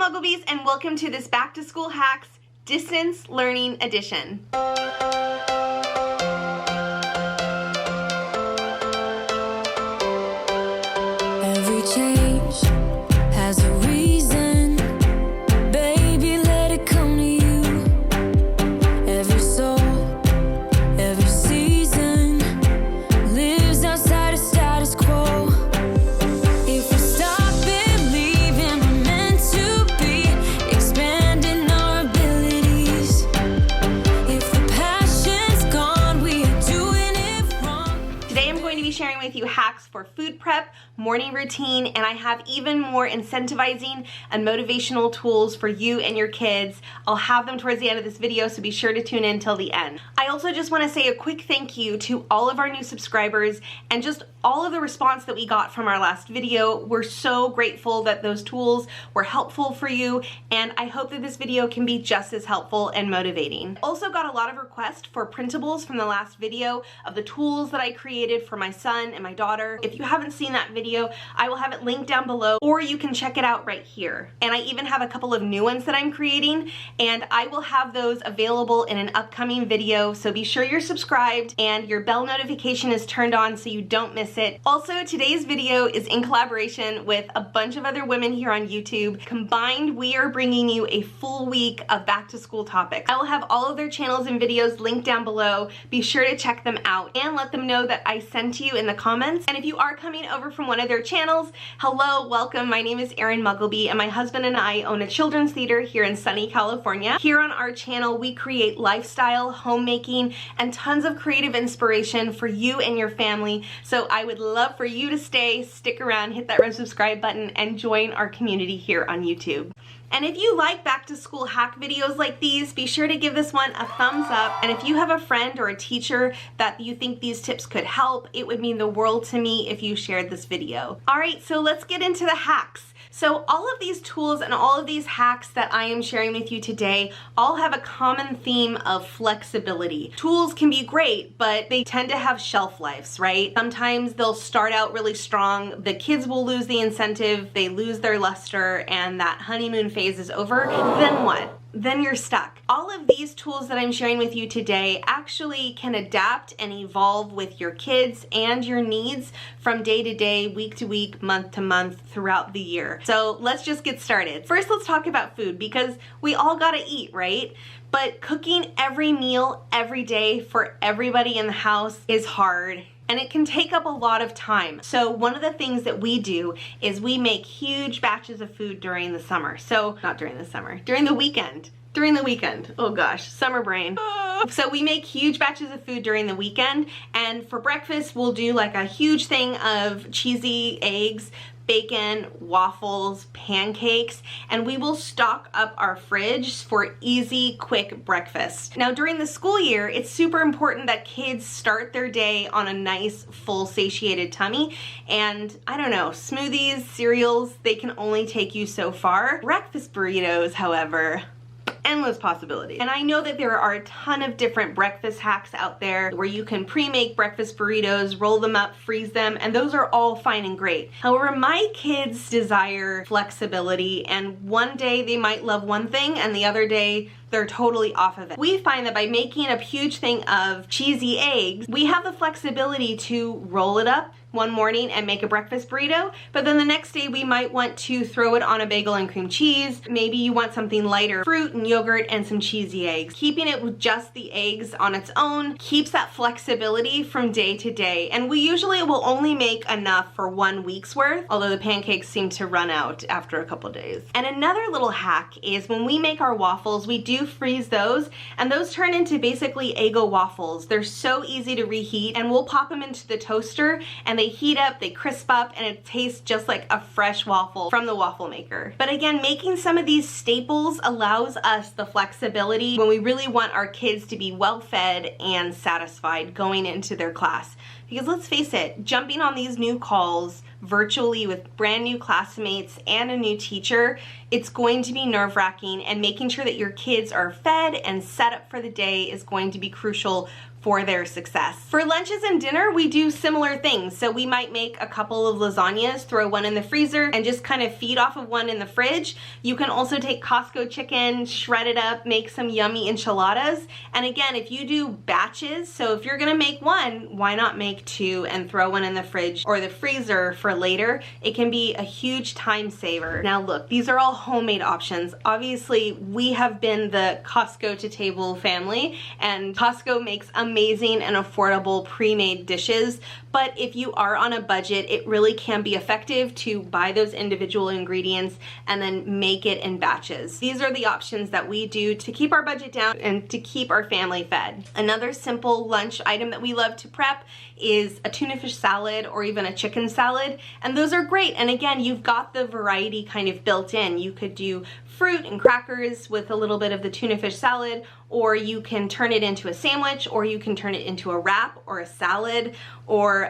Mugglebees, and welcome to this Back to School Hacks Distance Learning Edition. Every change has a reason, baby, let it come to you. Every soul, every season lives outside of status quo. If we stop believing we're meant to be, expanding our abilities. If the passion's gone, we are doing it wrong. Today I'm going to be sharing with you hacks for food prep, morning routine, and I have even more incentivizing and motivational tools for you and your kids. I'll have them towards the end of this video, so be sure to tune in till the end. I also just want to say a quick thank you to all of our new subscribers and just all of the response that we got from our last video. We're so grateful that those tools were helpful for you, and I hope that this video can be just as helpful and motivating. Also got a lot of requests for printables from the last video of the tools that I created for my son and my daughter. If you haven't seen that video, I will have it linked down below, or you can check it out right here. And I even have a couple of new ones that I'm creating, and I will have those available in an upcoming video, so be sure you're subscribed and your bell notification is turned on so you don't miss it. Also, today's video is in collaboration with a bunch of other women here on YouTube. Combined, we are bringing you a full week of back to school topics. I will have all of their channels and videos linked down below. Be sure to check them out and let them know that I sent you in the comments. And if you are coming over from one of their channels, hello, welcome. My name is Erin Mugglebee, and my husband and I own a children's theater here in sunny California. Here on our channel, we create lifestyle, homemaking, and tons of creative inspiration for you and your family. So I would love for you to stick around, hit that red subscribe button, and join our community here on YouTube. And if you like back to school hack videos like these, be sure to give this one a thumbs up. And if you have a friend or a teacher that you think these tips could help, it would mean the world to me if you shared this video. All right, so let's get into the hacks. So all of these tools and all of these hacks that I am sharing with you today all have a common theme of flexibility. Tools can be great, but they tend to have shelf lives, right? Sometimes they'll start out really strong, the kids will lose the incentive, they lose their luster, and that honeymoon phase is over. Then what? Then you're stuck. All of these tools that I'm sharing with you today actually can adapt and evolve with your kids and your needs from day to day, week to week, month to month, throughout the year. So let's just get started. First, let's talk about food, because we all gotta eat, right? But cooking every meal every day for everybody in the house is hard, and it can take up a lot of time. So one of the things that we do is we make huge batches of food during the summer. So not during the summer, during the weekend. During the weekend. Oh gosh, summer brain. So we make huge batches of food during the weekend, and for breakfast we'll do like a huge thing of cheesy eggs, bacon, waffles, pancakes, and we will stock up our fridge for easy, quick breakfast. Now during the school year, it's super important that kids start their day on a nice, full, satiated tummy, and I don't know, smoothies, cereals, they can only take you so far. Breakfast burritos, however, endless possibilities. And I know that there are a ton of different breakfast hacks out there where you can pre-make breakfast burritos, roll them up, freeze them, and those are all fine and great. However, my kids desire flexibility, and one day they might love one thing and the other day they're totally off of it. We find that by making a huge thing of cheesy eggs, we have the flexibility to roll it up one morning and make a breakfast burrito, but then the next day we might want to throw it on a bagel and cream cheese. Maybe you want something lighter, fruit and yogurt and some cheesy eggs. Keeping it with just the eggs on its own keeps that flexibility from day to day, and we usually will only make enough for 1 week's worth, although the pancakes seem to run out after a couple days. And another little hack is when we make our waffles, we do freeze those, and those turn into basically Eggo waffles. They're so easy to reheat, and we'll pop them into the toaster and they heat up, they crisp up, and it tastes just like a fresh waffle from the waffle maker. But again, making some of these staples allows us the flexibility when we really want our kids to be well fed and satisfied going into their class. Because let's face it, jumping on these new calls virtually with brand new classmates and a new teacher, it's going to be nerve-wracking, and making sure that your kids are fed and set up for the day is going to be crucial for their success. For lunches and dinner, we do similar things. So we might make a couple of lasagnas, throw one in the freezer, and just kind of feed off of one in the fridge. You can also take Costco chicken, shred it up, make some yummy enchiladas. And again, if you do batches, so if you're gonna make one, why not make two and throw one in the fridge or the freezer for later? It can be a huge time saver. Now look, these are all homemade options. Obviously, we have been the Costco to table family, and Costco makes amazing and affordable pre-made dishes. But if you are on a budget, it really can be effective to buy those individual ingredients and then make it in batches. These are the options that we do to keep our budget down and to keep our family fed. Another simple lunch item that we love to prep is a tuna fish salad or even a chicken salad, and those are great. And again, you've got the variety kind of built in. You could do fruit and crackers with a little bit of the tuna fish salad, or you can turn it into a sandwich, or you can turn it into a wrap or a salad or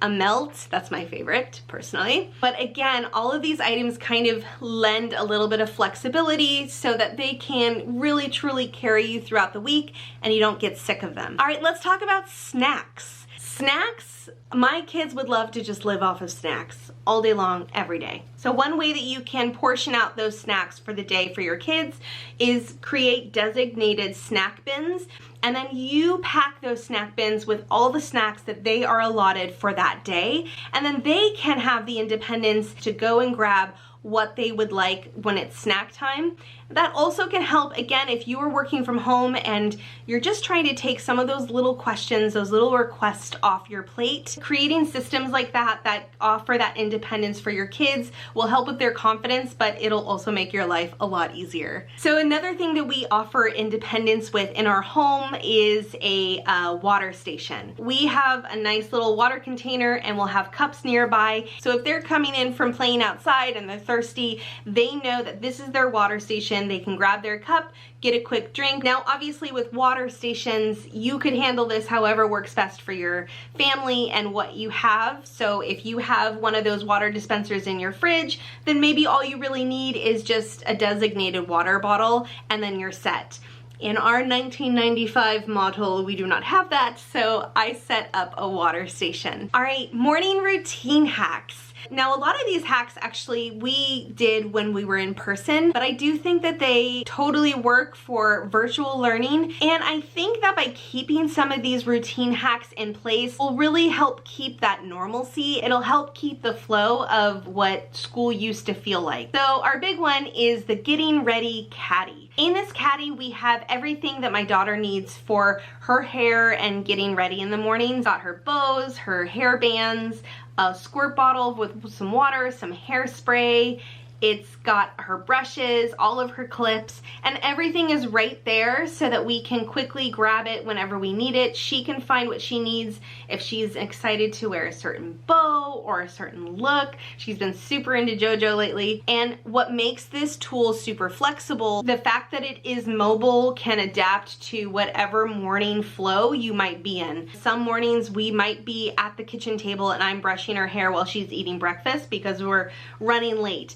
a melt. That's my favorite personally. But again, all of these items kind of lend a little bit of flexibility so that they can really truly carry you throughout the week and you don't get sick of them. All right, let's talk about snacks. Snacks, my kids would love to just live off of snacks all day long, every day. So one way that you can portion out those snacks for the day for your kids is create designated snack bins, and then you pack those snack bins with all the snacks that they are allotted for that day, and then they can have the independence to go and grab what they would like when it's snack time. That also can help, again, if you are working from home and you're just trying to take some of those little questions, those little requests off your plate. Creating systems like that that offer that independence for your kids will help with their confidence, but it'll also make your life a lot easier. So another thing that we offer independence with in our home is a water station. We have a nice little water container and we'll have cups nearby. So if they're coming in from playing outside and they're thirsty, they know that this is their water station. They can grab their cup, get a quick drink. Now, obviously with water stations, you could handle this however works best for your family and what you have. So if you have one of those water dispensers in your fridge, then maybe all you really need is just a designated water bottle and then you're set. In our 1995 model, we do not have that, so I set up a water station. All right, morning routine hacks. Now, a lot of these hacks actually we did when we were in person, but I do think that they totally work for virtual learning. And I think that by keeping some of these routine hacks in place will really help keep that normalcy. It'll help keep the flow of what school used to feel like. So our big one is the getting ready caddy. In this caddy, we have everything that my daughter needs for her hair and getting ready in the mornings. Got her bows, her hair bands, a squirt bottle with some water, some hairspray. It's got her brushes, all of her clips, and everything is right there so that we can quickly grab it whenever we need it. She can find what she needs if she's excited to wear a certain bow or a certain look. She's been super into JoJo lately. And what makes this tool super flexible, the fact that it is mobile can adapt to whatever morning flow you might be in. Some mornings we might be at the kitchen table and I'm brushing her hair while she's eating breakfast because we're running late.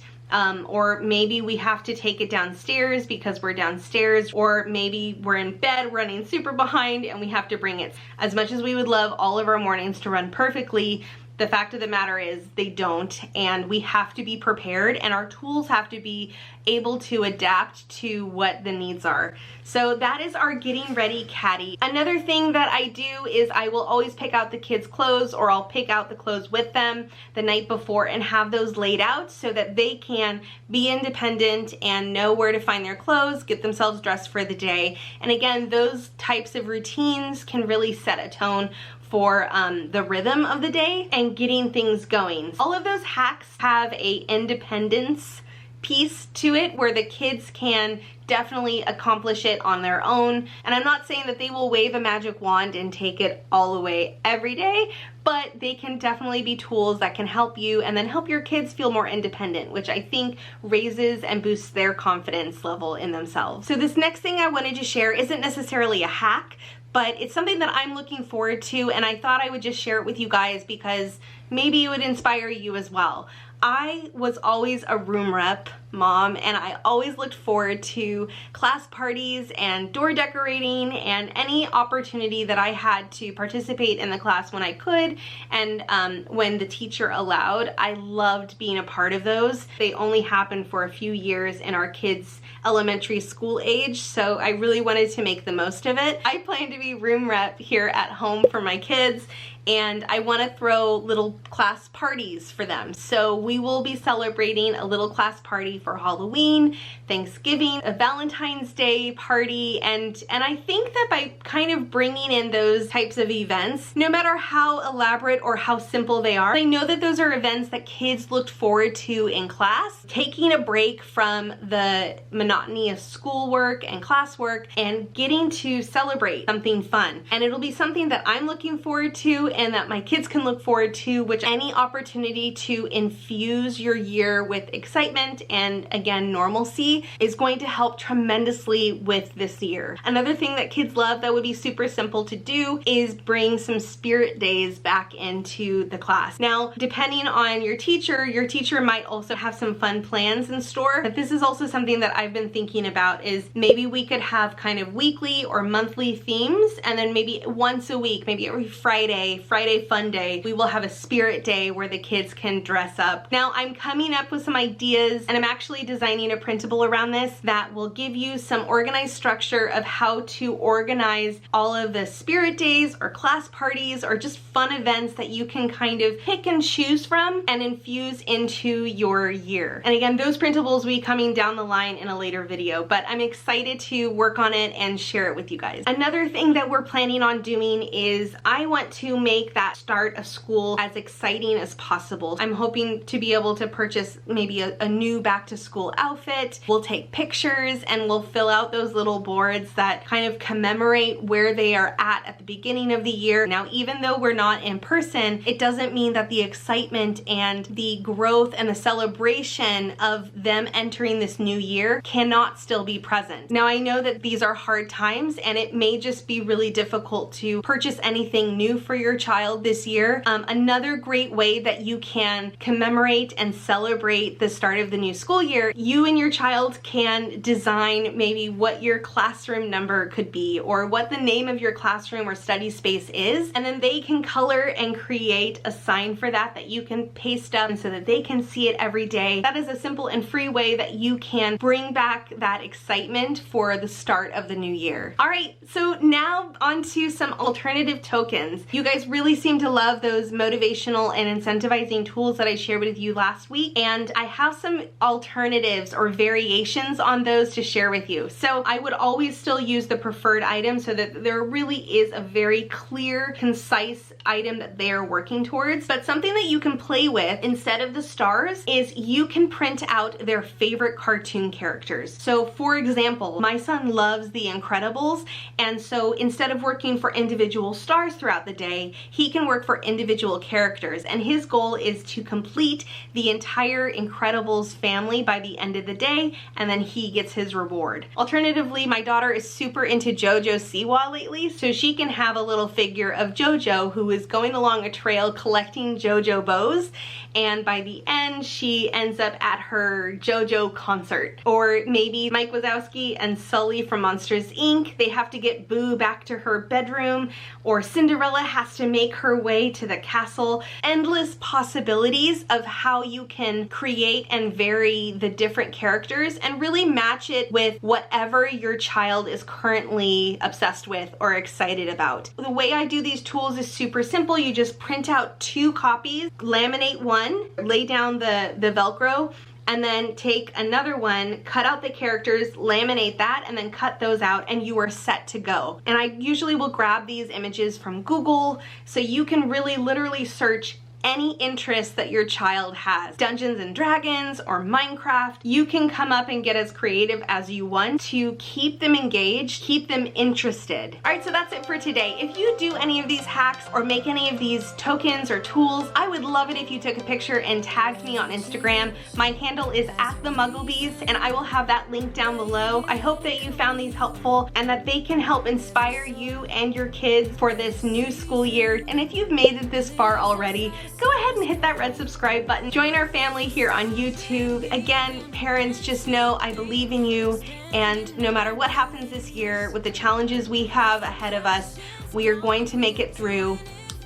Or maybe we have to take it downstairs because we're downstairs, or maybe we're in bed running super behind and we have to bring it. As much as we would love all of our mornings to run perfectly, the fact of the matter is they don't, and we have to be prepared and our tools have to be able to adapt to what the needs are. So that is our getting ready caddy. Another thing that I do is I will always pick out the kids' clothes, or I'll pick out the clothes with them the night before and have those laid out so that they can be independent and know where to find their clothes, get themselves dressed for the day. And again, those types of routines can really set a tone for the rhythm of the day and getting things going. All of those hacks have a independence piece to it where the kids can definitely accomplish it on their own. And I'm not saying that they will wave a magic wand and take it all away every day, but they can definitely be tools that can help you and then help your kids feel more independent, which I think raises and boosts their confidence level in themselves. So this next thing I wanted to share isn't necessarily a hack, but it's something that I'm looking forward to, and I thought I would just share it with you guys because maybe it would inspire you as well. I was always a room rep mom, and I always looked forward to class parties and door decorating and any opportunity that I had to participate in the class when I could and when the teacher allowed. I loved being a part of those. They only happened for a few years in our kids' elementary school age, so I really wanted to make the most of it. I plan to be room rep here at home for my kids, and I want to throw little class parties for them. So we will be celebrating a little class party for Halloween, Thanksgiving, a Valentine's Day party, and I think that by kind of bringing in those types of events, no matter how elaborate or how simple they are, I know that those are events that kids looked forward to in class, taking a break from the monotony of schoolwork and classwork and getting to celebrate something fun. And it'll be something that I'm looking forward to and that my kids can look forward to, which any opportunity to infuse your year with excitement and, again, normalcy is going to help tremendously with this year. Another thing that kids love that would be super simple to do is bring some spirit days back into the class. Now, depending on your teacher might also have some fun plans in store, but this is also something that I've been thinking about, is maybe we could have kind of weekly or monthly themes, and then maybe once a week, maybe every Friday fun day, we will have a spirit day where the kids can dress up. Now, I'm coming up with some ideas, and I'm actually designing a printable around this that will give you some organized structure of how to organize all of the spirit days or class parties or just fun events that you can kind of pick and choose from and infuse into your year. And again, those printables will be coming down the line in a later video, but I'm excited to work on it and share it with you guys. Another thing that we're planning on doing is I want to make that start of school as exciting as possible. I'm hoping to be able to purchase maybe a new back to school outfit. We'll take pictures and we'll fill out those little boards that kind of commemorate where they are at the beginning of the year. Now, even though we're not in person, it doesn't mean that the excitement and the growth and the celebration of them entering this new year cannot still be present. Now, I know that these are hard times and it may just be really difficult to purchase anything new for your child this year. Another great way that you can commemorate and celebrate the start of the new school year, you and your child can design maybe what your classroom number could be or what the name of your classroom or study space is, and then they can color and create a sign for that you can paste up so that they can see it every day. That is a simple and free way that you can bring back that excitement for the start of the new year. All right, so now onto some alternative tokens. You guys really seem to love those motivational and incentivizing tools that I shared with you last week, and I have some alternatives or variations on those to share with you. So I would always still use the preferred item so that there really is a very clear, concise item that they are working towards. But something that you can play with instead of the stars is you can print out their favorite cartoon characters. So for example, my son loves The Incredibles, and so instead of working for individual stars throughout the day, he can work for individual characters, and his goal is to complete the entire Incredibles family by the end of the day, and then he gets his reward. Alternatively, my daughter is super into JoJo Siwa lately, so she can have a little figure of JoJo who is going along a trail collecting JoJo bows, and by the end she ends up at her JoJo concert. Or maybe Mike Wazowski and Sully from Monsters Inc., they have to get Boo back to her bedroom, or Cinderella has to make her way to the castle. Endless possibilities of how you can create and vary the different characters and really match it with whatever your child is currently obsessed with or excited about. The way I do these tools is super simple. You just print out 2 copies, laminate one, lay down the Velcro, and then take another one, cut out the characters, laminate that, and then cut those out, and you are set to go. And I usually will grab these images from Google, so you can really literally search any interest that your child has. Dungeons and Dragons or Minecraft, you can come up and get as creative as you want to keep them engaged, keep them interested. All right, so that's it for today. If you do any of these hacks or make any of these tokens or tools, I would love it if you took a picture and tagged me on Instagram. My handle is @themugglebees, and I will have that link down below. I hope that you found these helpful and that they can help inspire you and your kids for this new school year. And if you've made it this far already, go ahead and hit that red subscribe button. Join our family here on YouTube. Again, parents, just know I believe in you, and no matter what happens this year, with the challenges we have ahead of us, we are going to make it through,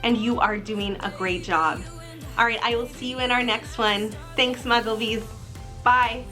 and you are doing a great job. All right, I will see you in our next one. Thanks, Mugglebees. Bye.